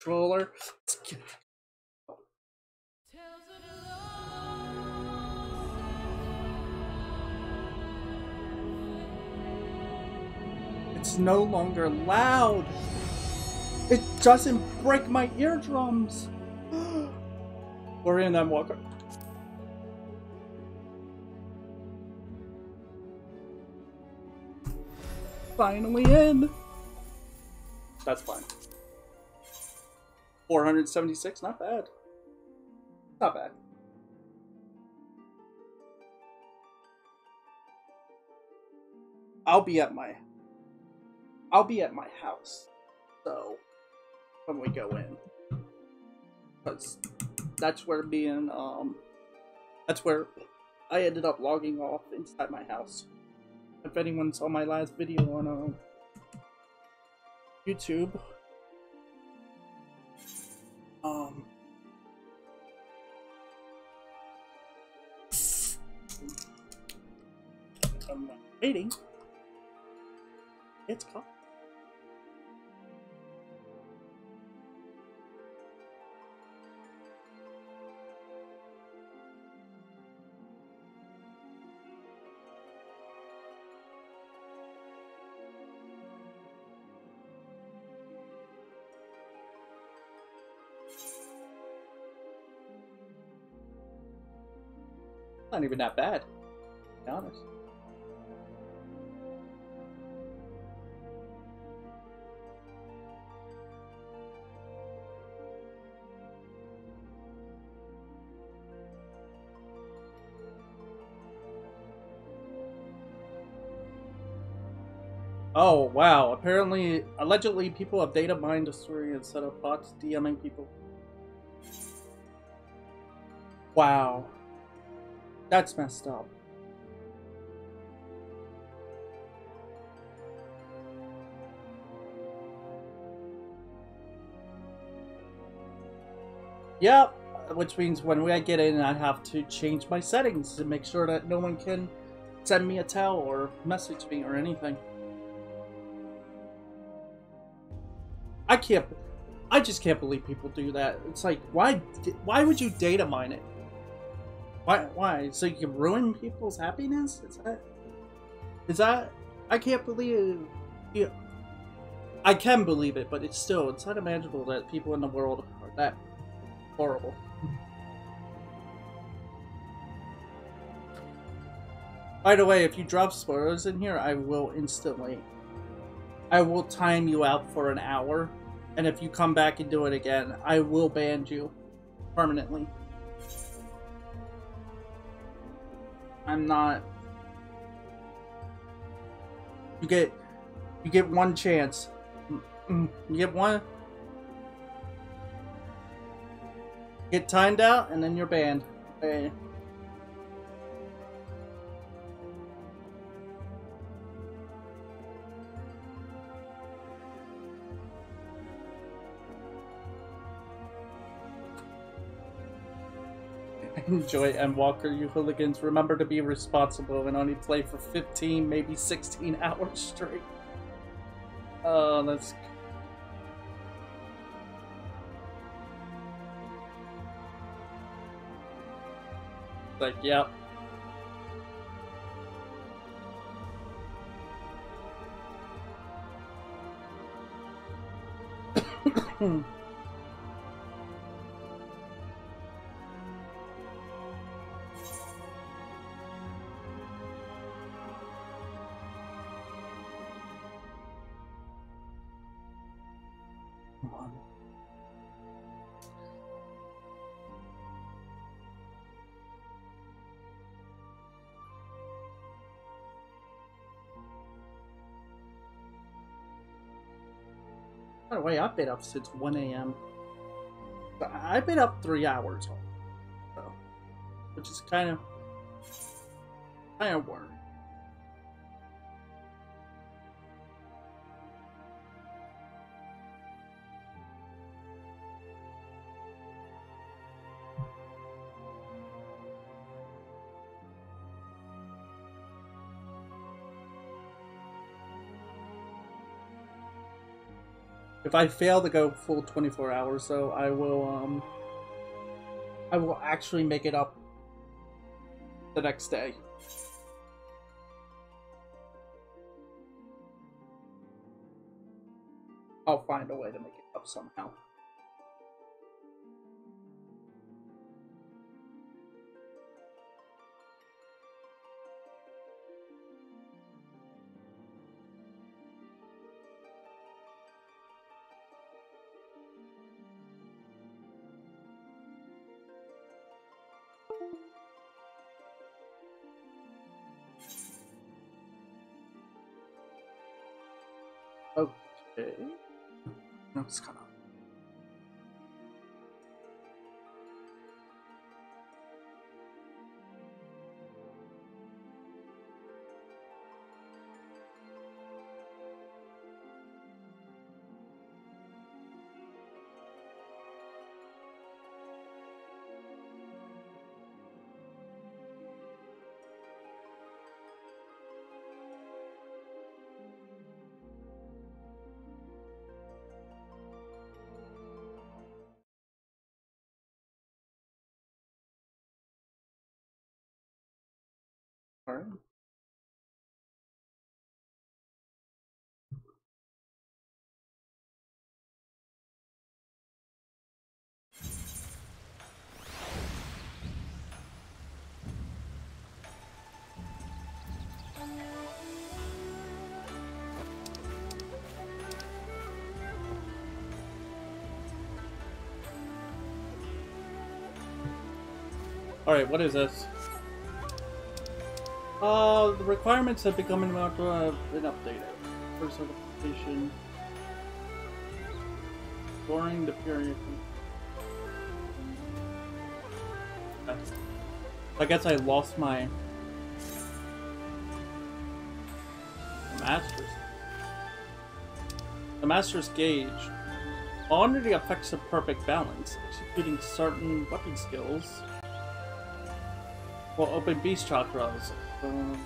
controller. It's no longer loud. It doesn't break my eardrums. We're in, I'm walking. Finally in. That's fine. 476, not bad. Not bad. I'll be at my house, so when we go in, because that's where that's where I ended up logging off inside my house. If anyone saw my last video on YouTube, I'm waiting. It's coming. Not even that bad, to be honest. Oh, wow. Apparently, allegedly, people have data mined the story instead of bots DMing people. Wow. That's messed up. Yep. Which means when I get in, I have to change my settings to make sure that no one can send me a tell or message me or anything. I just can't believe people do that. It's like, why would you data mine it? Why? So you can ruin people's happiness? Is that, I can't believe, yeah, I can believe it, but it's unimaginable that people in the world are that horrible. By the way, if you drop spoilers in here, I will time you out for an hour, and if you come back and do it again, I will ban you permanently. I'm not. You get one chance. You get one. Get timed out, and then you're banned. Okay. Enjoy, and Walker, you hooligans. Remember to be responsible and only play for 15, maybe 16 hours straight. Oh, that's... Like, yep. By the way, I've been up since 1 a.m. I've been up 3 hours, so, which is kind of work. If I fail to go full 24 hours, though, I will actually make it up the next day. I'll find a way to make it up somehow. Okay. No, it's cut off. All right. Alright, what is this? The requirements have become been updated. First certification. During the period. I guess I lost my Master's. The Master's Gauge. While under the effects of perfect balance, executing certain weapon skills will open beast chakras in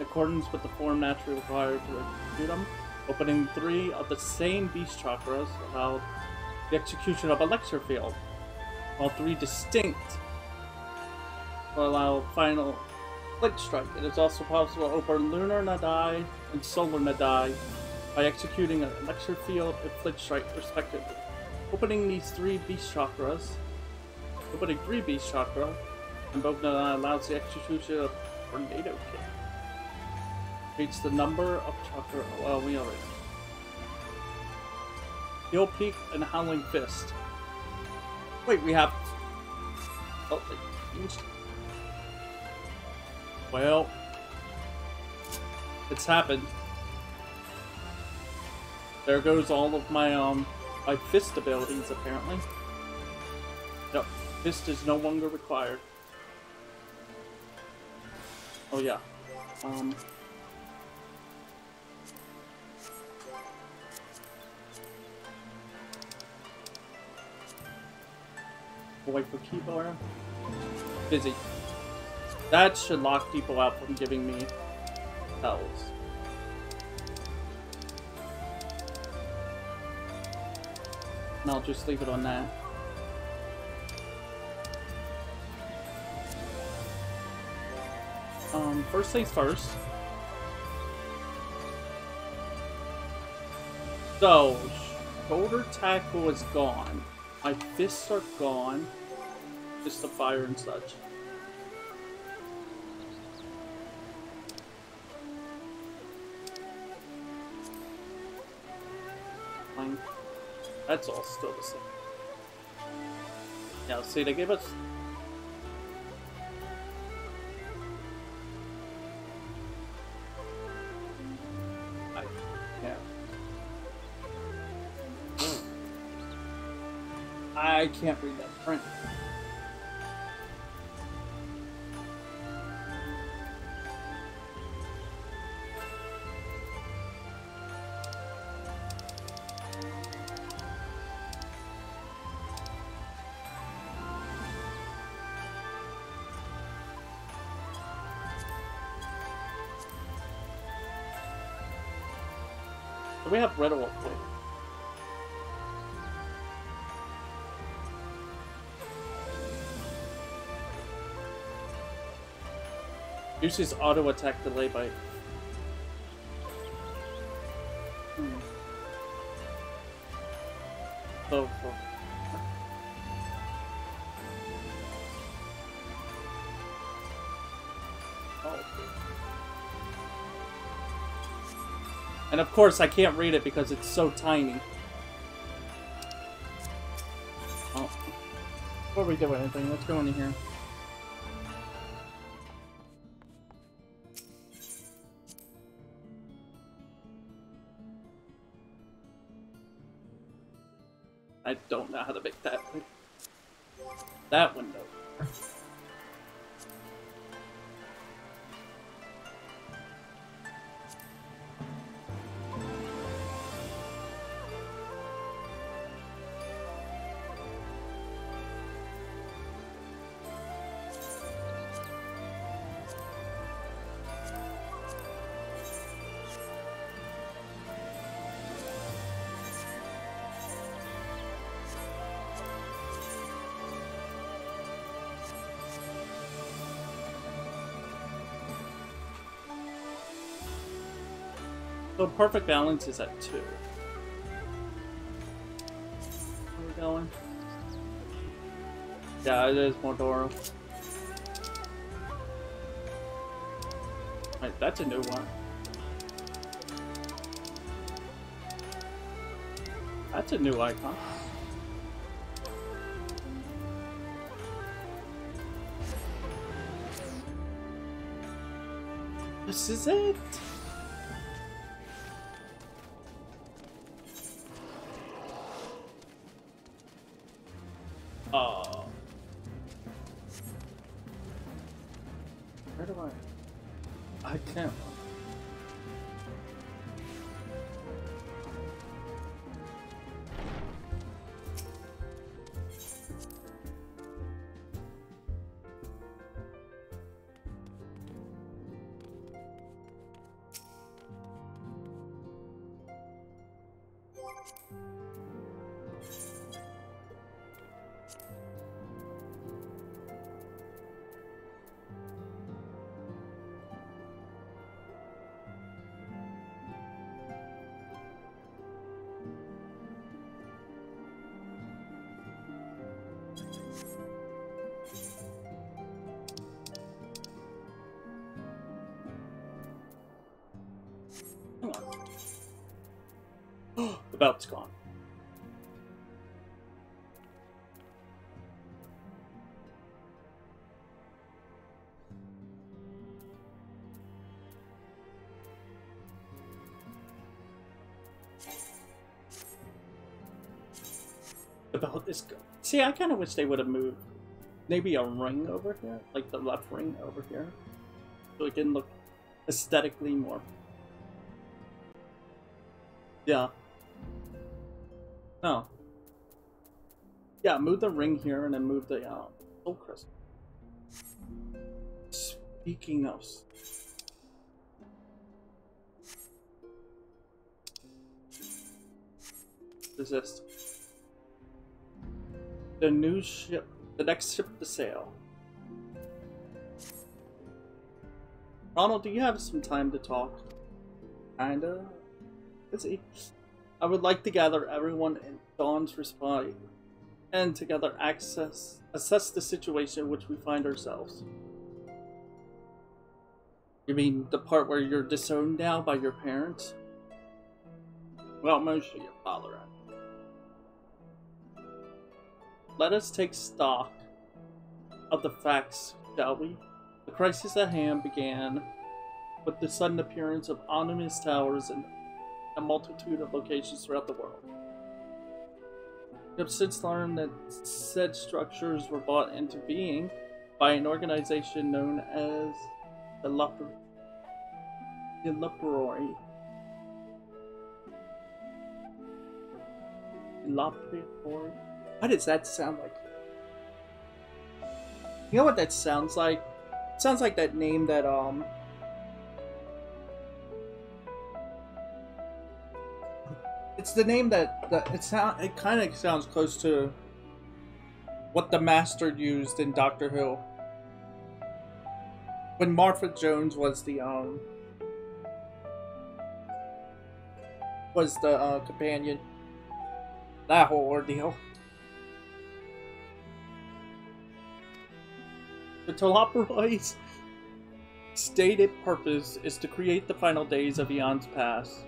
accordance with the form naturally required to execute them. Opening 3 of the same beast chakras allowed the execution of a lecture field, while 3 distinct will allow final flick strike. It is also possible to open lunar nadai and solar nadai by executing a lecture field and flick strike respectively. Opening 3 beast chakras and both allows the execution of tornado kick. Reach the number of chakra. Well, we already know. Heel Peak and Howling Fist. Wait, we have. Oh, wait. Well, it's happened. There goes all of my my fist abilities apparently. Yep, fist is no longer required. Oh yeah. We'll wait for keyboard. Busy. That should lock people out from giving me hells. And I'll just leave it on that. First things first. So, shoulder tackle is gone. My fists are gone. Just the fire and such. Fine. That's all still the same. Yeah, see, they gave us... I can't read that print. So we have red or blue. Uses auto attack delay by. Oh. And of course, I can't read it because it's so tiny. Oh. Before we do anything, let's go in here. I don't know how to make that window. So perfect balance is at 2. Where are we going? Yeah, it is Mordoro. Right, that's a new one. That's a new icon. This is it? Where do I can't. The belt's gone. The belt is gone. See, I kind of wish they would have moved maybe a ring over here, like the left ring over here, so it can look aesthetically more. Yeah. No. Yeah, move the ring here and then move the soul crystal. Speaking of resist. The new ship, the next ship to sail. Ronald, do you have some time to talk? Kinda. Busy. I would like to gather everyone in Dawn's response and together assess the situation in which we find ourselves. You mean the part where you're disowned now by your parents? Well, mostly your father. Let us take stock of the facts, shall we? The crisis at hand began with the sudden appearance of ominous towers in a multitude of locations throughout the world. We have since learned that said structures were brought into being by an organization known as the Lalafell. Why does that sound like? You know what that sounds like? It sounds like that name that it's the name that it kind of sounds close to what the Master used in Doctor Who. when Martha Jones was the companion. That whole ordeal. The Teloperoid's stated purpose is to create the final days of eons past.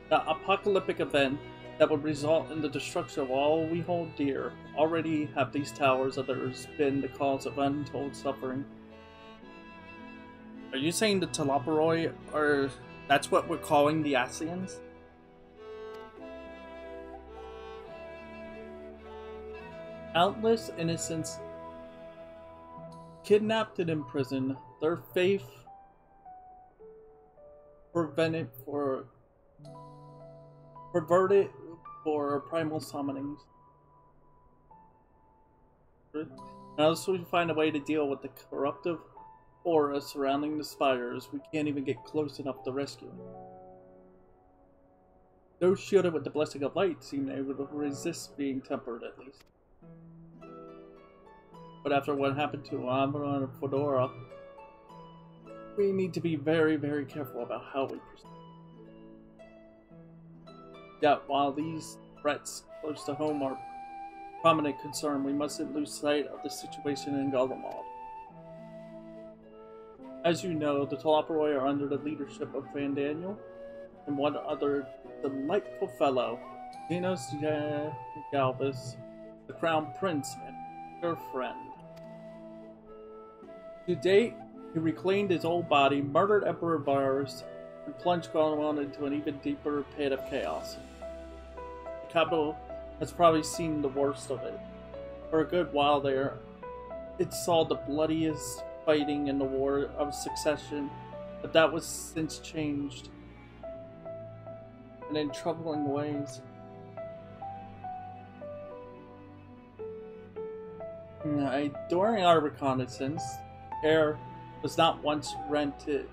The apocalyptic event that would result in the destruction of all we hold dear. Already have these towers of theirs been the cause of untold suffering. Are you saying the Teloperoid are... that's what we're calling the Asians? Countless innocents kidnapped and imprisoned, their faith perverted for primal summonings. Unless we find a way to deal with the corruptive aura surrounding the spires, we can't even get close enough to rescue them. Those shielded with the blessing of light seem able to resist being tempered at least. But after what happened to Amber and Fedora, we need to be very, very careful about how we proceed. Yet, while these threats close to home are a prominent concern, we mustn't lose sight of the situation in Gullimald. As you know, the Teloperoi are under the leadership of Van Daniel and one other delightful fellow, Zenos Galvis, the Crown Prince and your friend. To date, he reclaimed his old body, murdered Emperor Varus, and plunged Gullimald into an even deeper pit of chaos. The capital has probably seen the worst of it. For a good while there, it saw the bloodiest fighting in the War of Succession, but that was since changed, and in troubling ways. During our reconnaissance, air was not once rented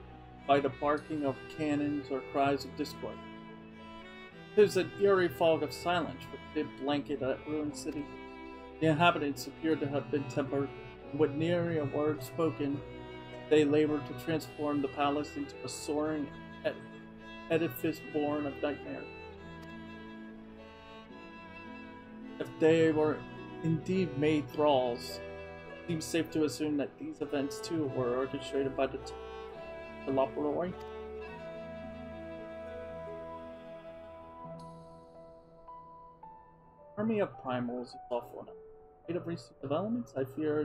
by the barking of cannons or cries of discord. There was an eerie fog of silence which did blanket that ruined city. The inhabitants appeared to have been tempered, and with nary a word spoken, they labored to transform the palace into a soaring edifice born of nightmare. If they were indeed made thralls, it seems safe to assume that these events too were orchestrated by the Teloperoi. Army of Primals is awful enough. In light of recent developments, I fear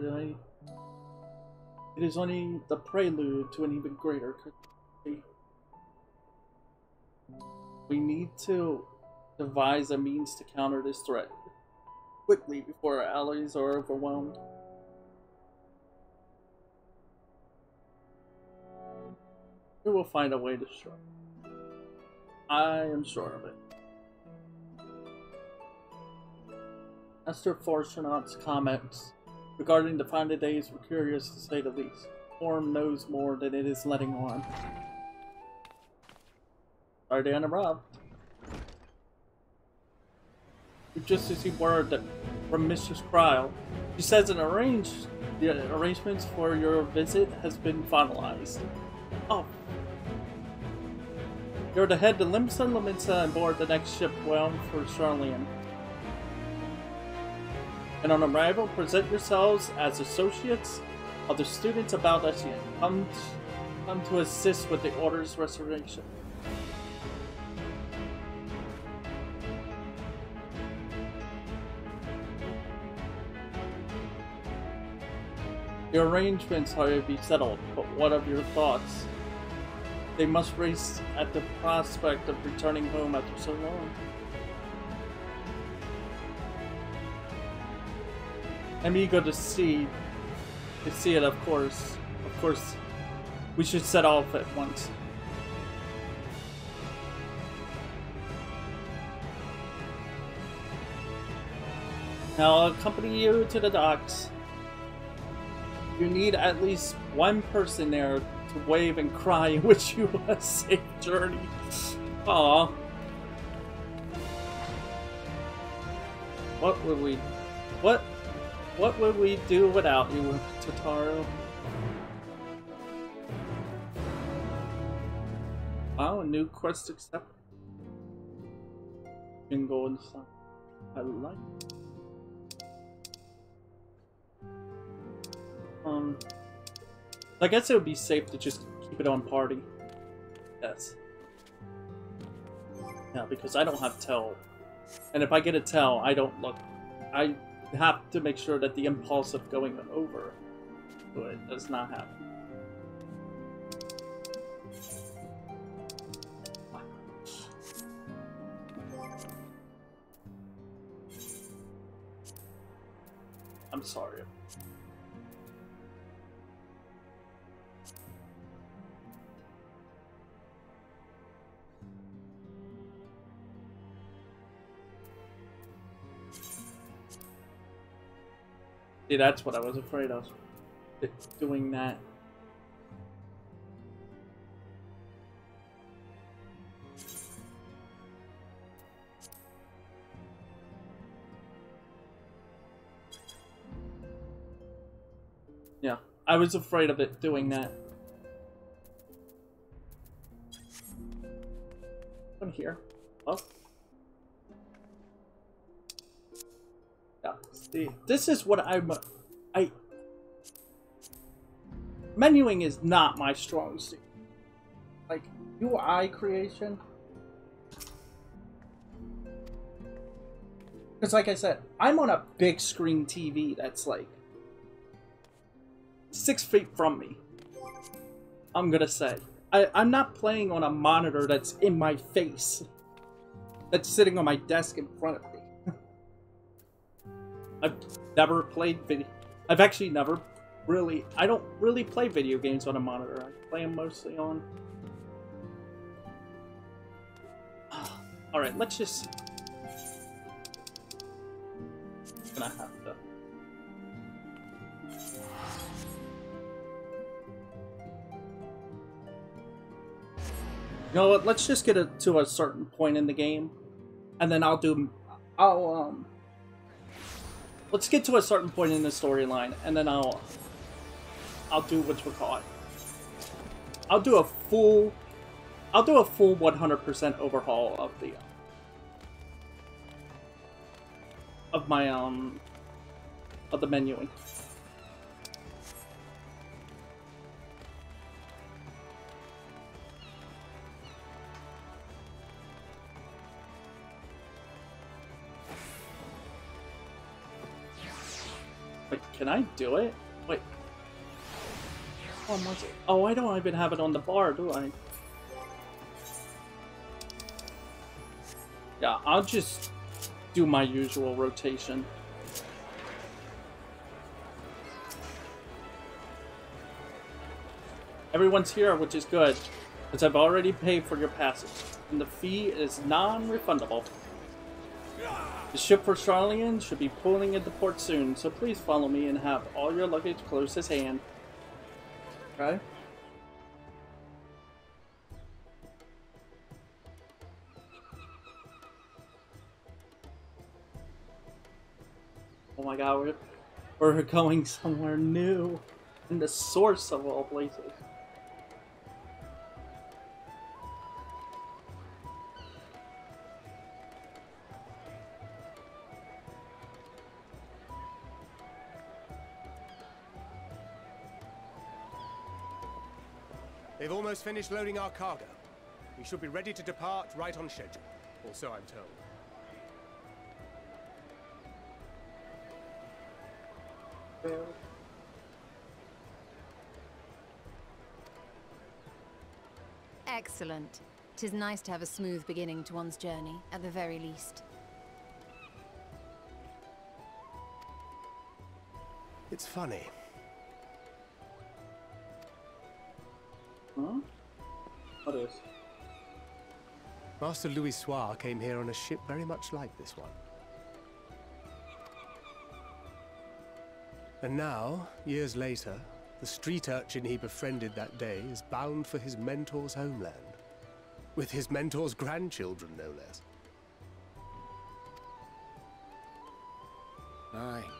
it is only the prelude to an even greater catastrophe. We need to devise a means to counter this threat quickly before our allies are overwhelmed. We will find a way to strike. I am sure of it. Master Fortunate's comments regarding the final days were curious to say the least. Form knows more than it is letting on. Sorry to interrupt. We just received word that from Mistress Cryle. She says the arrangements for your visit has been finalized. Oh. You're to head to Limsa Laminsa and board the next ship bound for Charlian. And on arrival, present yourselves as associates of the students about us yet. Come to assist with the Order's restoration. The arrangements are to be settled, but what of your thoughts? They must race at the prospect of returning home after so long. I'm eager to see it, of course. Of course, we should set off at once. Now I'll accompany you to the docks. You need at least one person there to wave and cry and wish you a safe journey. Aww. What would we do without you, Totaro? Wow, a new quest accepted. Can go inside. I like it. I guess it would be safe to just keep it on party. Yes. Yeah, because I don't have tell. And if I get a tell, I don't look. I have to make sure that the impulse of going over to it does not happen. I'm sorry. See, that's what I was afraid of. Doing that. Yeah, I was afraid of it doing that. I'm here. Oh. Yeah, see, this is what menuing is not my strong suit. Like, UI creation. Because like I said, I'm on a big screen TV that's like 6 feet from me. I'm gonna say. I'm not playing on a monitor that's in my face. That's sitting on my desk in front of me. I've never played video. I've actually never really... I don't really play video games on a monitor. I play them mostly on... Alright, let's just... I'm gonna have to... You know what, let's just get it to a certain point in the game. And then let's get to a certain point in the storyline, and then I'll do whatchamacallit. I'll do a full 100% overhaul of the of the menuing. Wait, can I do it? Wait. Oh, I don't even have it on the bar, do I? Yeah, I'll just do my usual rotation. Everyone's here, which is good, because I've already paid for your passage, and the fee is non-refundable. The ship for Charlian should be pulling into port soon, so please follow me and have all your luggage close as hand. Okay? Oh my god, we're going somewhere new. In the source of all places. They've almost finished loading our cargo. We should be ready to depart right on schedule, or so I'm told. Excellent. 'Tis nice to have a smooth beginning to one's journey, at the very least. It's funny. Huh? What is? Master Louis Soir came here on a ship very much like this one. And now, years later, the street urchin he befriended that day is bound for his mentor's homeland. With his mentor's grandchildren, no less. Aye.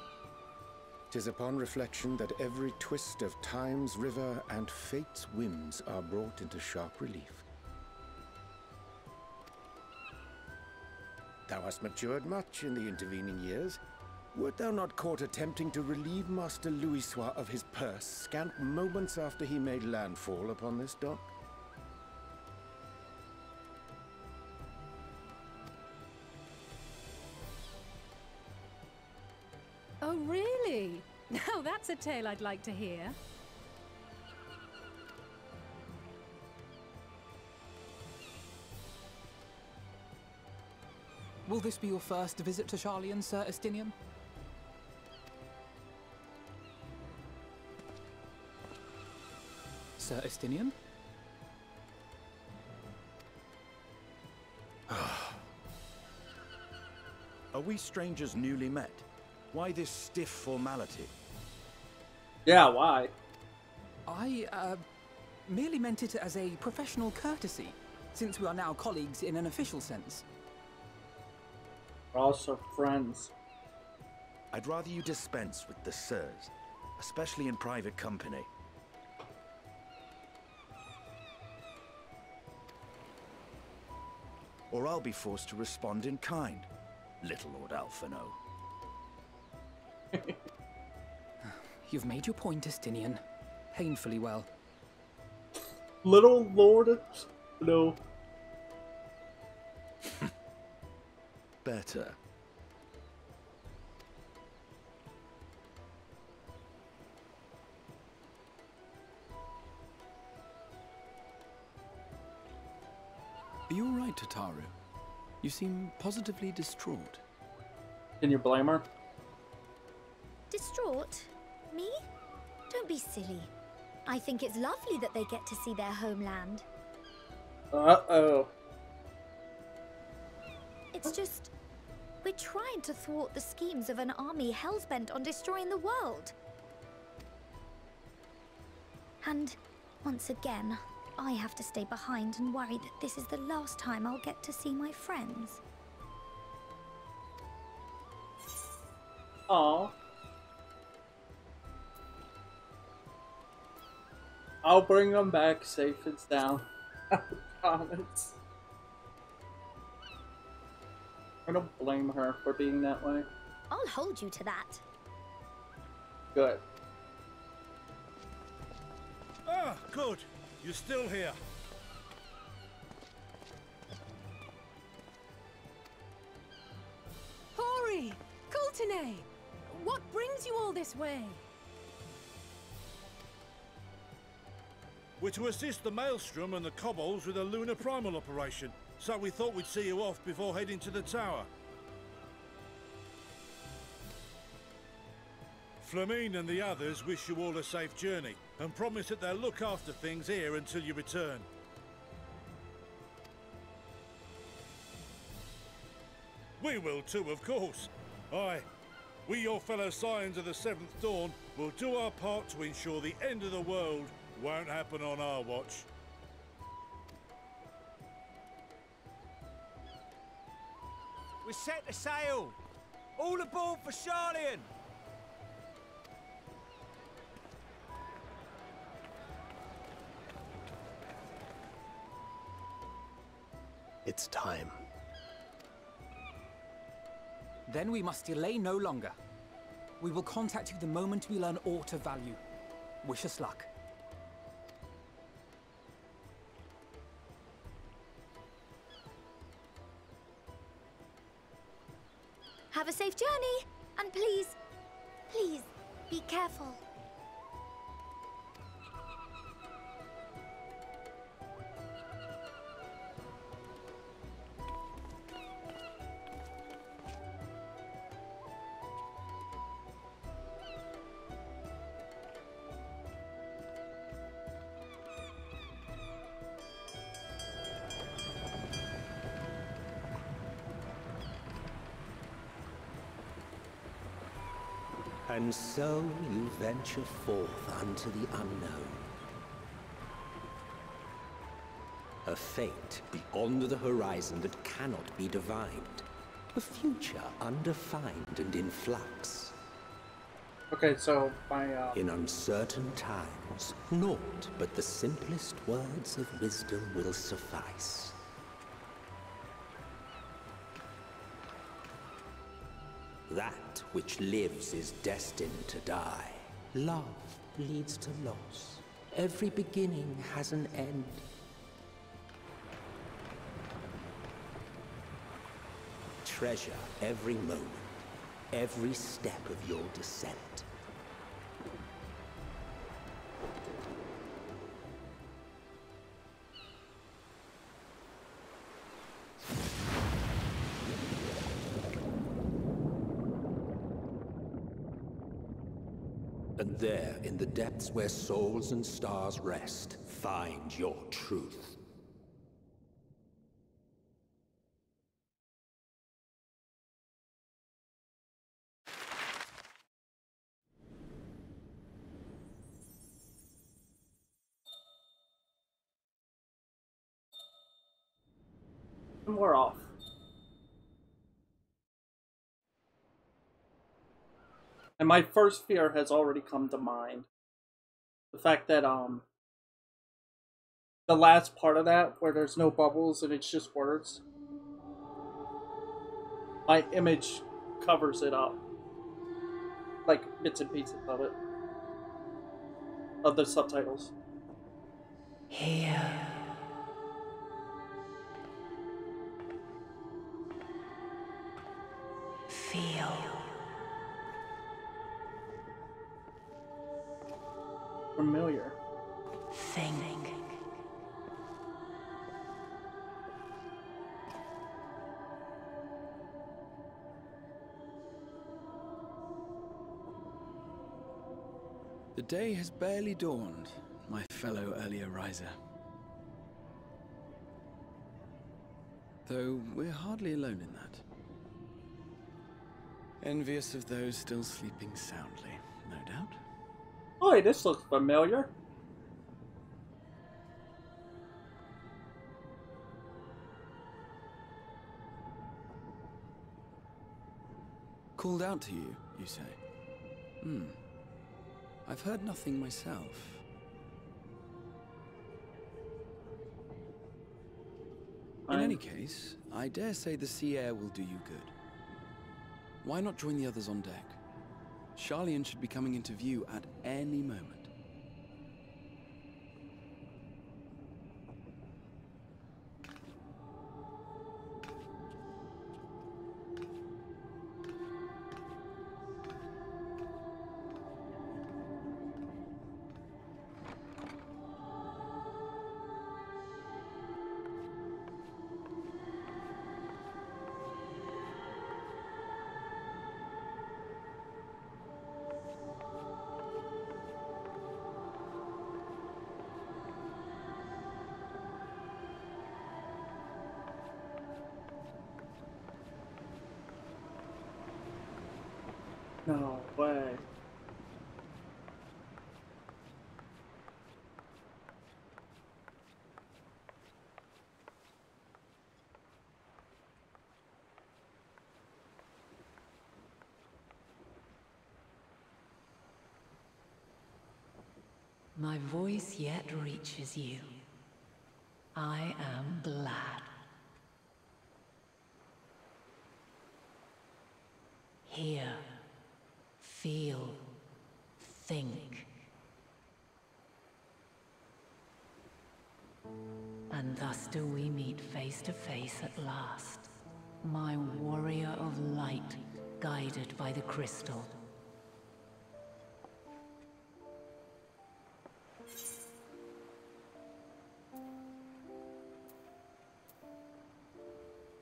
'Tis upon reflection that every twist of time's river and fate's whims are brought into sharp relief. Thou hast matured much in the intervening years. Wert thou not caught attempting to relieve Master Louisoix of his purse scant moments after he made landfall upon this dock? Oh, really? Now that's a tale I'd like to hear. Will this be your first visit to Charlian, Sir Estinian? Sir Estinian? Are we strangers newly met? Why this stiff formality? Yeah, why? I, merely meant it as a professional courtesy, since we are now colleagues in an official sense. We're also friends. I'd rather you dispense with the sirs, especially in private company. Or I'll be forced to respond in kind, little Lord Alphino. You've made your point, Estinian. Painfully well. Little Lord... No. Better. Are you all right, Tataru? You seem positively distraught. Can you blame her? Distraught? Me? Don't be silly. I think it's lovely that they get to see their homeland. Uh-oh. It's just... we're trying to thwart the schemes of an army hellbent on destroying the world. And, once again, I have to stay behind and worry that this is the last time I'll get to see my friends. Aww. I'll bring them back safe and sound. I promise. I don't blame her for being that way. I'll hold you to that. Good. Ah, good. You're still here. Hori! Kultine! What brings you all this way? We're to assist the Maelstrom and the Kobolds with a lunar primal operation, so we thought we'd see you off before heading to the tower. Flamine and the others wish you all a safe journey, and promise that they'll look after things here until you return. We will too, of course. Aye, we your fellow Scions of the Seventh Dawn will do our part to ensure the end of the world won't happen on our watch. We're set to sail! All aboard for Charlian! It's time. Then we must delay no longer. We will contact you the moment we learn aught of value. Wish us luck. Have a safe journey, and please, please, be careful. And so you venture forth unto the unknown. A fate beyond the horizon that cannot be divined. A future undefined and in flux. Okay, so my In uncertain times, naught but the simplest words of wisdom will suffice. That which lives is destined to die. Love leads to loss. Every beginning has an end. Treasure every moment, every step of your descent. And there, in the depths where souls and stars rest, find your truth. And we're off. And my first fear has already come to mind. The fact that, the last part of that, where there's no bubbles and it's just words, my image covers it up. Like, bits and pieces of it. Of the subtitles. Here. Feel. Familiar. Think. The day has barely dawned, my fellow earlier riser. Though we're hardly alone in that. Envious of those still sleeping soundly, no doubt. Oh, this looks familiar. Called out to you, you say? I've heard nothing myself. In any case, I dare say the sea air will do you good. Why not join the others on deck? Charlian should be coming into view at any moment. No way. My voice yet reaches you. I am glad. Hear, feel, think. And thus do we meet face to face at last. My warrior of light, guided by the crystal.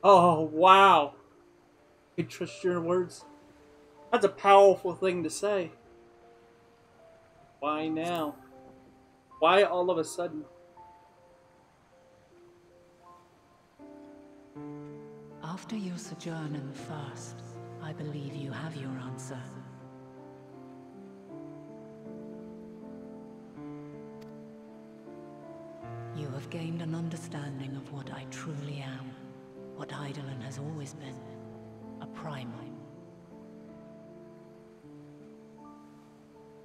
Oh, wow. You trust your words? That's a powerful thing to say. Why now? Why all of a sudden? After your sojourn in the First, I believe you have your answer. You have gained an understanding of what I truly am, what Eidolon has always been, a primal.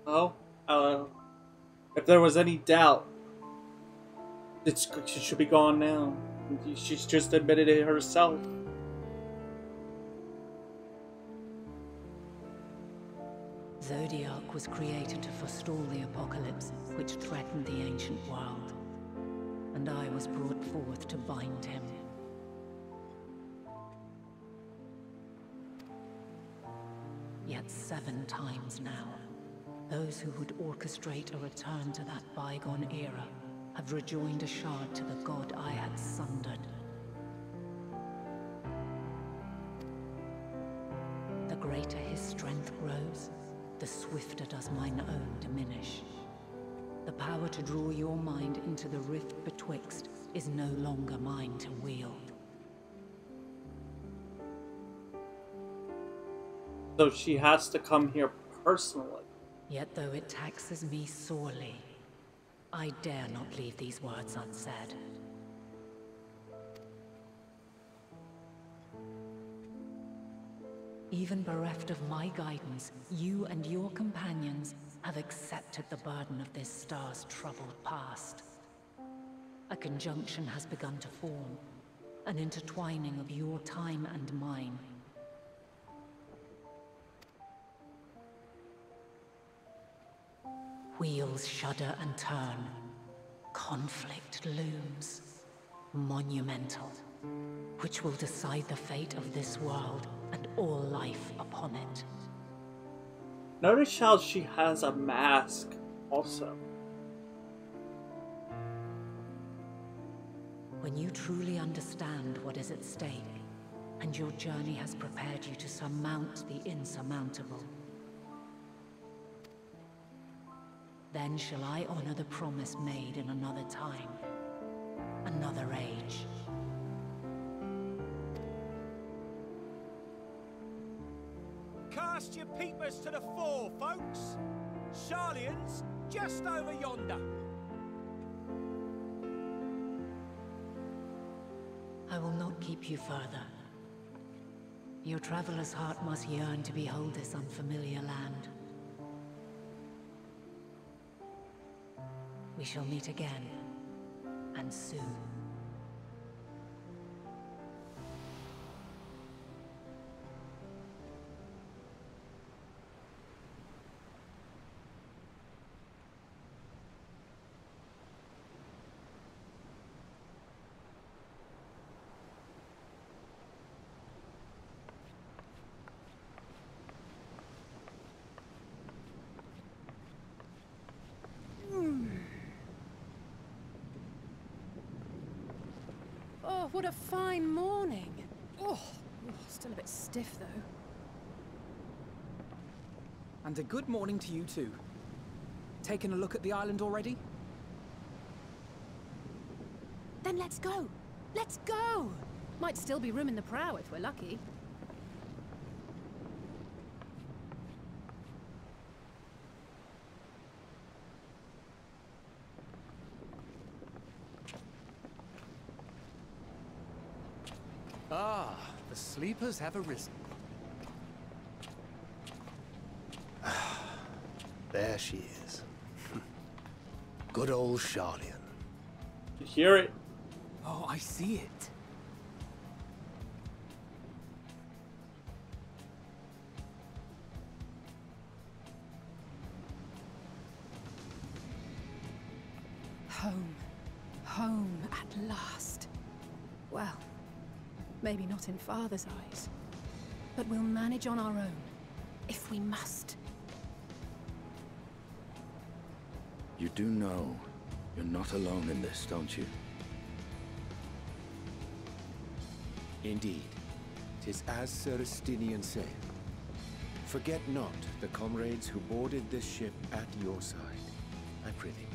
Oh, if there was any doubt, she should be gone now. She's just admitted it herself. Zodiac was created to forestall the apocalypse which threatened the ancient world, and I was brought forth to bind him. Yet 7 times now, those who would orchestrate a return to that bygone era have rejoined a shard to the god I had sundered. The greater his strength grows, the swifter does mine own diminish. The power to draw your mind into the rift betwixt is no longer mine to wield. So she has to come here personally. Yet though it taxes me sorely, I dare not leave these words unsaid. Even bereft of my guidance, you and your companions have accepted the burden of this star's troubled past. A conjunction has begun to form, an intertwining of your time and mine. Wheels shudder and turn. Conflict looms. Monumental. Which will decide the fate of this world and all life upon it. Notice how she has a mask also. When you truly understand what is at stake, and your journey has prepared you to surmount the insurmountable, then shall I honor the promise made in another time, another age. Cast your peepers to the fore, folks. Sharlayan's just over yonder. I will not keep you further. Your traveler's heart must yearn to behold this unfamiliar land. We shall meet again, and soon. Oh, what a fine morning. Oh, still a bit stiff though. And a good morning to you too. Taking a look at the island already? Then let's go. Let's go. Might still be room in the prow if we're lucky. Ah, the sleepers have arisen. There she is. Good old Sharlayan. You hear it? Oh, I see it. Home. Home at last. Well, maybe not in Father's eyes, but we'll manage on our own, if we must. You do know you're not alone in this, don't you? Indeed. 'Tis as Sir Estinian saith. Forget not the comrades who boarded this ship at your side, I prithee.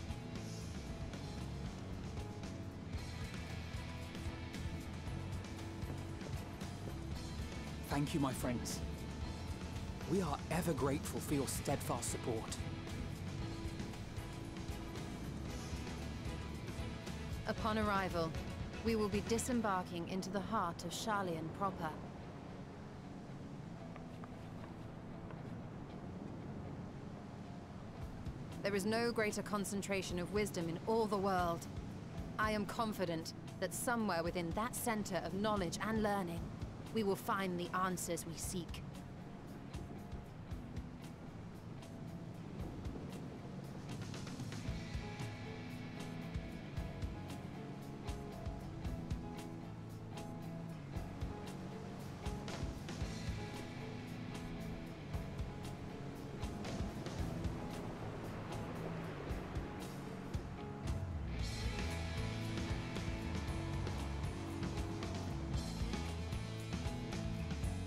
Thank you, my friends. We are ever grateful for your steadfast support. Upon arrival, we will be disembarking into the heart of Sharlayan proper. There is no greater concentration of wisdom in all the world. I am confident that somewhere within that center of knowledge and learning, we will find the answers we seek.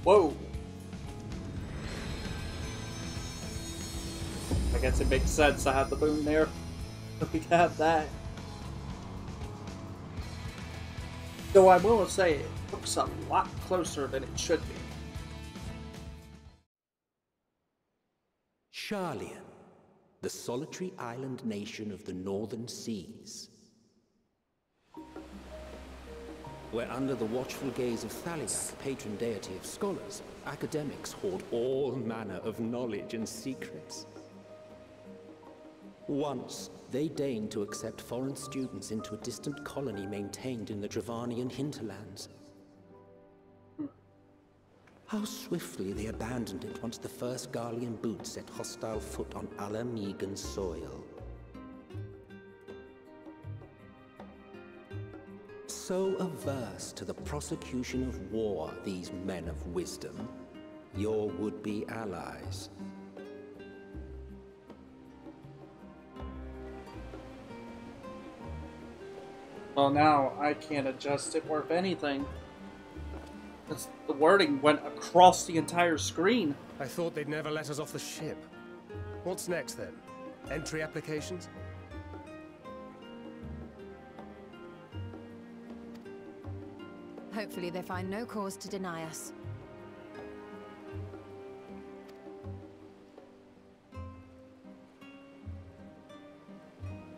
Whoa. I guess it makes sense to have the moon there. We have that. Though I will say it looks a lot closer than it should be. Sharlayan, the solitary island nation of the northern seas. Where under the watchful gaze of Thaliak, patron deity of scholars, academics hoard all manner of knowledge and secrets. Once, they deigned to accept foreign students into a distant colony maintained in the Dravanian hinterlands. How swiftly they abandoned it once the first Garlean boot set hostile foot on Ala Mhigan soil. So averse to the prosecution of war, these men of wisdom, your would-be allies. Well, now I can't adjust it worth anything. The wording went across the entire screen. I thought they'd never let us off the ship. What's next then? Entry applications? Hopefully they find no cause to deny us.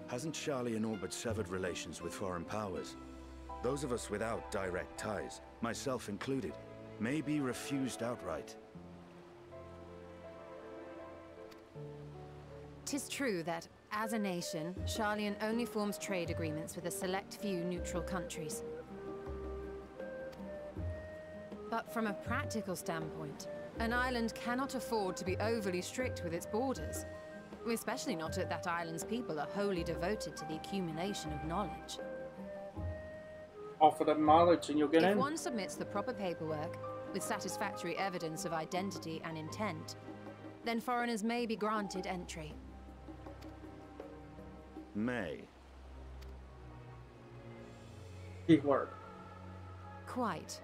Hasn't Sharlayan all but severed relations with foreign powers? Those of us without direct ties, myself included, may be refused outright. 'Tis true that, as a nation, Sharlayan only forms trade agreements with a select few neutral countries. But from a practical standpoint, an island cannot afford to be overly strict with its borders. Especially not if that island's people are wholly devoted to the accumulation of knowledge. Offer them knowledge and you'll get in. If one submits the proper paperwork, with satisfactory evidence of identity and intent, then foreigners may be granted entry. May. Big word. Quite.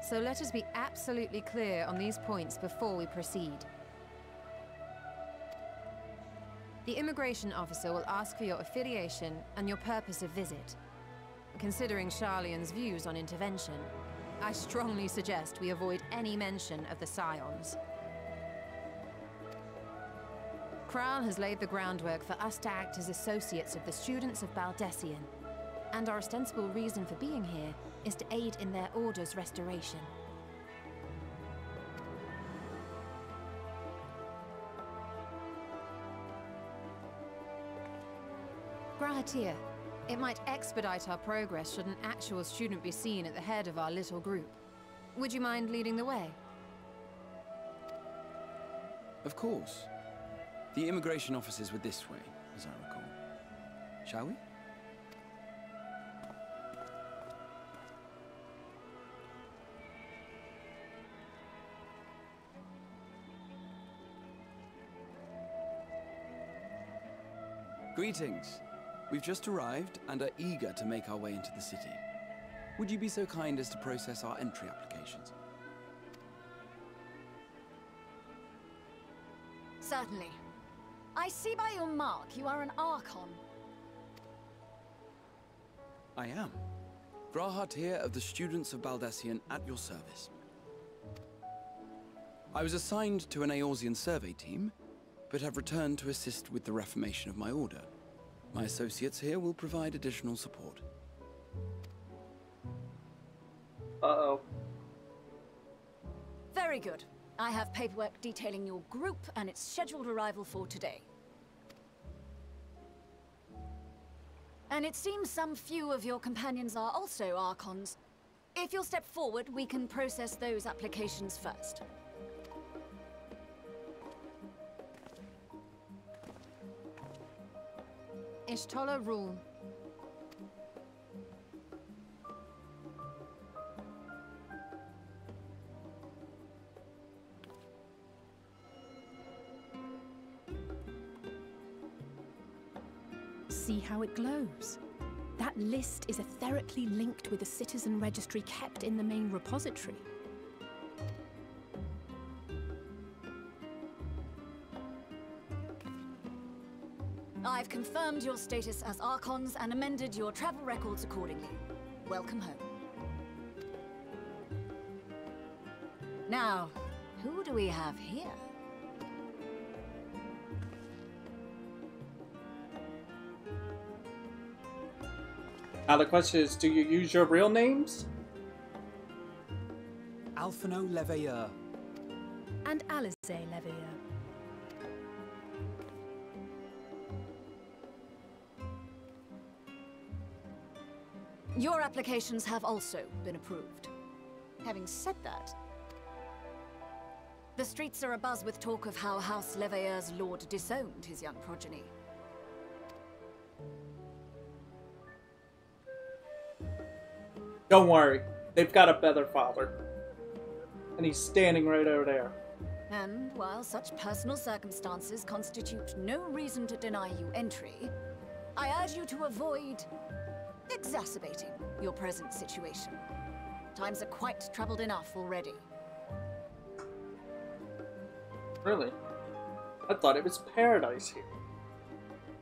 So let us be absolutely clear on these points before we proceed. The immigration officer will ask for your affiliation and your purpose of visit. Considering Sharlayan's views on intervention, I strongly suggest we avoid any mention of the Scions. Kral has laid the groundwork for us to act as associates of the students of Baldessian, and our ostensible reason for being here is to aid in their order's restoration. Grahatir, it might expedite our progress should an actual student be seen at the head of our little group. Would you mind leading the way? Of course. The immigration offices were this way, as I recall. Shall we? Greetings. We've just arrived and are eager to make our way into the city. Would you be so kind as to process our entry applications? Certainly. I see by your mark you are an Archon. I am. Grahatir of the Students of Baldessian at your service. I was assigned to an Eorzean survey team, but have returned to assist with the reformation of my order. My associates here will provide additional support. Uh-oh. Very good. I have paperwork detailing your group and its scheduled arrival for today. And it seems some few of your companions are also Archons. If you'll step forward, we can process those applications first. Ishtola rule. See how it glows? That list is etherically linked with the citizen registry kept in the main repository. I've confirmed your status as Archons and amended your travel records accordingly. Welcome home. Now, who do we have here? Now the question is, do you use your real names? Alphino Leveilleur. And Alice Leveilleur. Your applications have also been approved. Having said that, the streets are abuzz with talk of how House Leveilleur's lord disowned his young progeny. Don't worry, they've got a better father. And he's standing right over there. And while such personal circumstances constitute no reason to deny you entry, I urge you to avoid exacerbating your present situation. Times are quite troubled enough already. Really? I thought it was paradise here.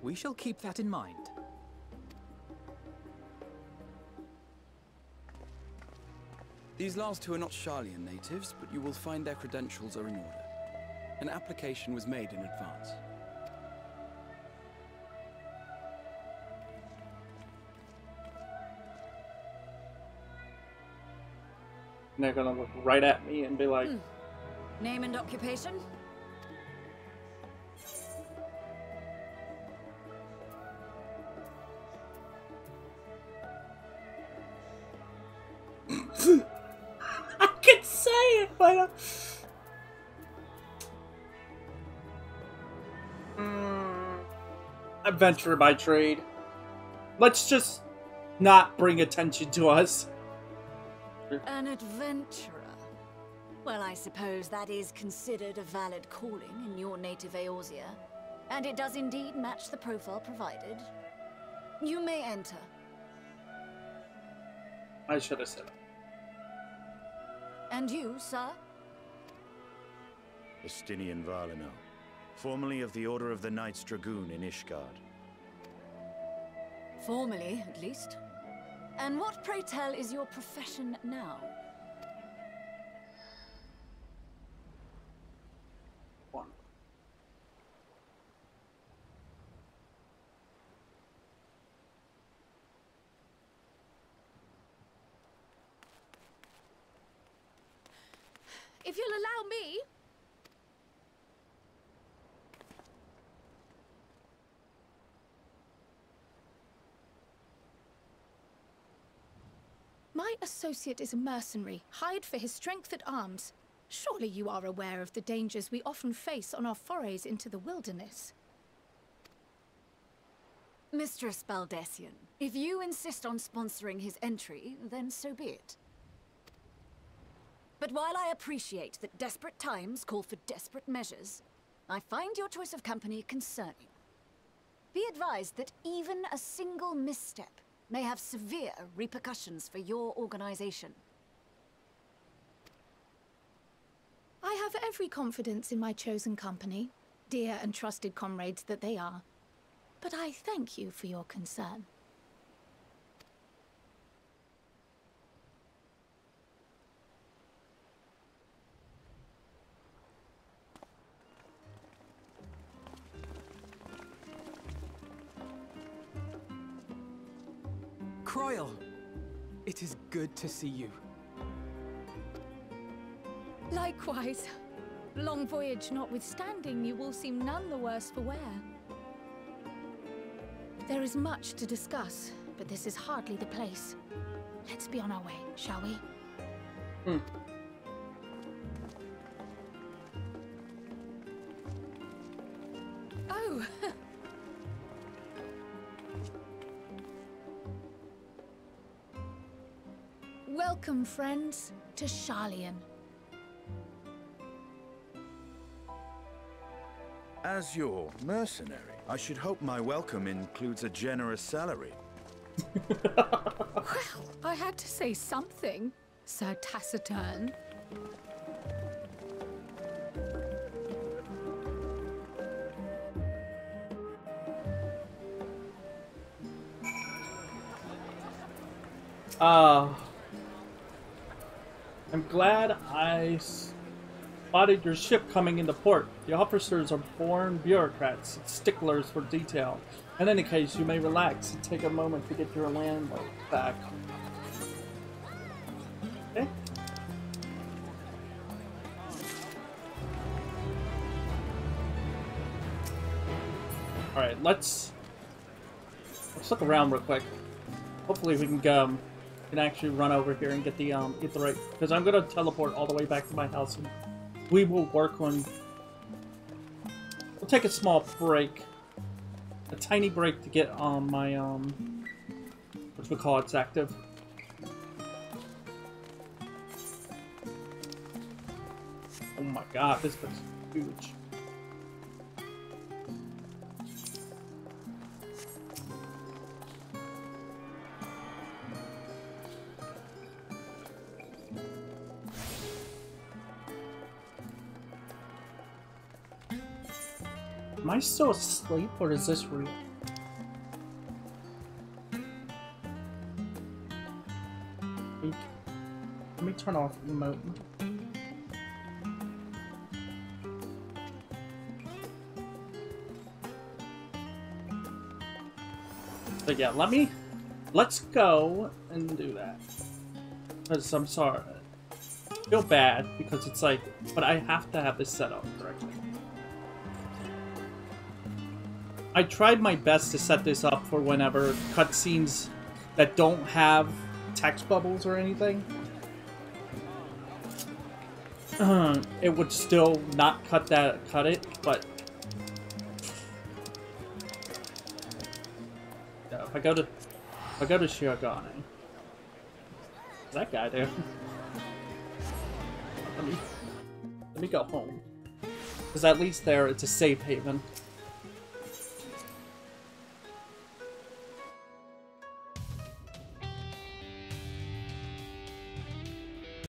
We shall keep that in mind. These last two are not Sharlayan natives, but you will find their credentials are in order. An application was made in advance. And they're gonna look right at me and be like... Name and occupation? I can say it, but... Adventurer by trade. Let's just not bring attention to us. An adventurer? Well, I suppose that is considered a valid calling in your native Eorzea. And it does indeed match the profile provided. You may enter. I should have said it. And you, sir? Justinian Varlino, formerly of the Order of the Knights Dragoon in Ishgard. Formally, at least. And what, pray tell, is your profession now? One. If you'll allow me... My associate is a mercenary, hired for his strength at arms. Surely you are aware of the dangers we often face on our forays into the wilderness. Mistress Baldessian, if you insist on sponsoring his entry, then so be it. But while I appreciate that desperate times call for desperate measures, I find your choice of company concerning. Be advised that even a single misstep may have severe repercussions for your organization. I have every confidence in my chosen company, dear and trusted comrades that they are. But I thank you for your concern. Croyle, it is good to see you. Likewise. Long voyage notwithstanding, you all seem none the worse for wear. There is much to discuss, but this is hardly the place. Let's be on our way, shall we? Oh! Welcome, friends, to Sharlayan. As your mercenary, I should hope my welcome includes a generous salary. Well, I had to say something, Sir Taciturn. I'm glad I spotted your ship coming into port. The officers are born bureaucrats, sticklers for detail. In any case, you may relax and take a moment to get your landlord back. Okay. Alright, let's look around real quick. Hopefully we can actually run over here and get the right, because I'm gonna teleport all the way back to my house and we will work on. We'll take a small break, a tiny break to get on my what we call it's active. Oh my god, this place is huge. Am I still asleep, or is this real? Let me turn off emote. But yeah, let's go and do that. Because I'm sorry. I feel bad because it's like, but I have to have this set up correctly. I tried my best to set this up for whenever cutscenes that don't have text bubbles or anything. It would still not cut it, but yeah, if I go to Shirogane, what's that guy do? Let me go home, because at least there it's a safe haven.